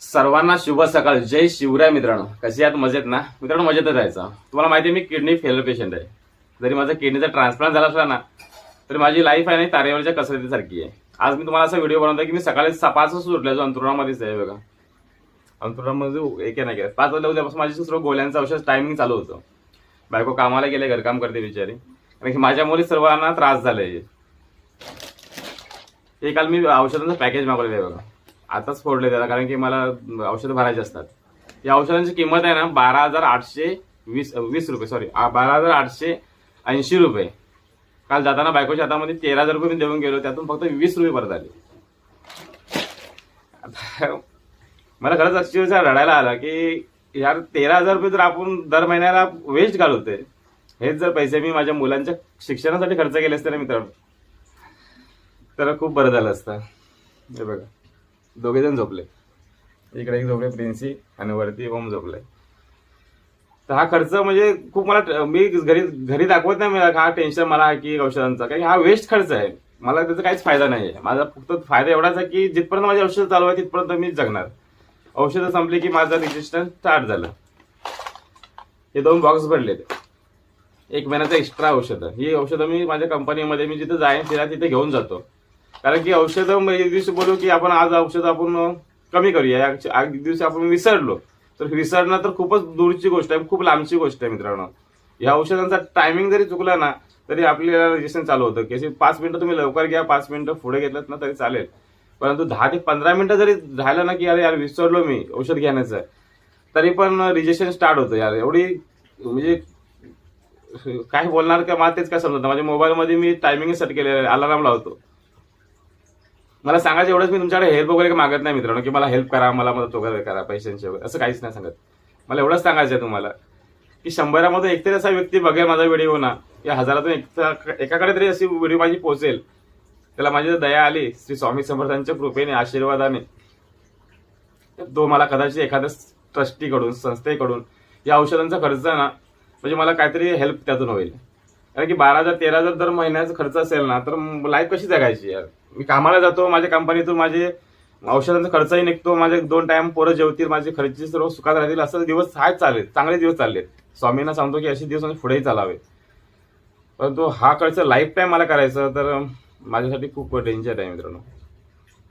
सर्वांना शुभ सकाळ. जय शिवराय मित्रांनो. कशी आहात? मजेत ना मित्रांनो? मजेतच राहायचं. तुम्हाला माहिती आहे मी किडनी फेल पेशंट आहे. जरी माझा किडनीचा ट्रान्सप्लांट झाला असला ना तरी माझी लाईफ आहे नाही तारेवरच्या कसरतीसारखी आहे. आज मी तुम्हाला असा व्हिडिओ बनवतो की मी सकाळी 5 उठले, जो अंतरुणामध्येच आहे बघा. अंतरुणामध्ये एक नाही केलं 5 वाजता उद्यापासून माझी सर्व गोळ्यांचं औषध टायमिंग चालू होतं. बायको कामाला गेले, घरकाम करते बिचारी, आणि माझ्यामुळे सर्वांना त्रास झालाय. हे काल मी औषधांचं पॅकेज मागवलेलं आहे बघा. आताच फोडले त्याला, कारण की मला औषधं भरायची असतात. या औषधांची किंमत आहे ना 12,820 रुपये, सॉरी 12,880 रुपये. काल जाताना बायकोच्या हातामध्ये 13,000 रुपये मी देऊन गेलो, त्यातून फक्त 20 रुपये परत आले. मला खरंच अक्षरशः रडायला आला की यार 13,000 रुपये जर आपण दर महिन्याला वेस्ट घालवतोय, हेच जर पैसे मी माझ्या मुलांच्या शिक्षणासाठी खर्च केले असते ना मित्रांनो, तर खूप बरं झालं असतं. हे बघा, दोघे जण झोपले. इकडे एक झोपले प्रिन्सी, आणि वरती ओम झोपले. तर हा खर्च म्हणजे खूप मला, मी घरी दाखवत नाही मला हा टेन्शन मला आहे की औषधांचा, कारण हा वेस्ट खर्च आहे. मला त्याचा काहीच फायदा नाही आहे. माझा फक्त फायदा एवढाच आहे की जिथपर्यंत माझी औषधं चालू आहे तिथपर्यंत मीच जगणार. औषधं संपली की माझं रेजिस्ट्रेशन स्टार्ट झालं. हे 2 बॉक्स भरले, 1 महिन्याचं एक्स्ट्रा औषधं. ही औषधं मी माझ्या कंपनीमध्ये मी जिथे जाईन तिथे घेऊन जातो. कारण की औषधं एक दिवशी बोलू की आपण आज औषधं आपण कमी करूया, एक दिवशी आपण विसरलो तर विसरणं तर खूपच दूरची गोष्ट आहे, खूप लांबची गोष्ट आहे मित्रांनो. या औषधांचा टायमिंग जरी चुकला ना तरी आपल्याला रजिस्ट्रेशन चालू होतं की 5 मिनिटं तुम्ही लवकर घ्या, 5 मिनिटं पुढे घेतलं ना तरी चालेल. परंतु 10 ते 15 मिनिटं जरी झालं ना की अरे यार विसरलो मी औषध घेण्याचं, तरी पण रजिस्ट्रेशन स्टार्ट होतं. यार एवढी म्हणजे काय बोलणार का, मला तेच काय समजतं. माझ्या मोबाईलमध्ये मी टायमिंग सेट केलेलं आहे, अलार्म लावतो. मला सांगायचं एवढंच, मी तुमच्याकडे हेल्प वगैरे मागत नाही मित्रांनो की मला हेल्प करा, मला मदत वगैरे करा पैशांची वगैरे, असं काहीच नाही सांगत. मला एवढंच सांगायचं आहे तुम्हाला की 100 एकतरी असा व्यक्ती बघेल माझा व्हिडिओ ना, या 1000तून एकाकडे तरी अशी व्हिडिओ माझी पोहोचेल, त्याला माझी दया आली श्री स्वामी समर्थांच्या कृपेने, आशीर्वादाने, तो मला कदाचित एखाद्या ट्रस्टीकडून, संस्थेकडून या औषधांचा खर्च ना म्हणजे मला काहीतरी हेल्प त्यातून होईल. कारण की 12,000 13,000 दर महिन्याचा खर्च असेल ना तर लाईफ कशी जगायची यार. मी कामाला जातो, माझ्या कंपनीतून माझे औषधांचा खर्चही निघतो, माझे 2 टाइम पोरं जेवतील, माझे खर्च सर्व सुखात राहतील, असं दिवस आहेत चालेल, चांगले दिवस चाललेत. स्वामींना सांगतो की असे दिवस म्हणजे पुढेही चालावे. परंतु हा खर्च लाईफ टाईम मला करायचं तर माझ्यासाठी खूप डेंजर आहे मित्रांनो.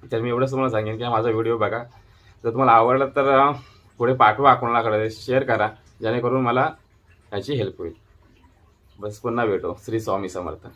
तर मी एवढंच तुम्हाला सांगेन की माझा व्हिडिओ बघा, जर तुम्हाला आवडला तर पुढे पाठवा, कोणाकडे शेअर करा, जेणेकरून मला याची हेल्प होईल. बस, पुन्हा भेटू. श्री स्वामी समर्थ.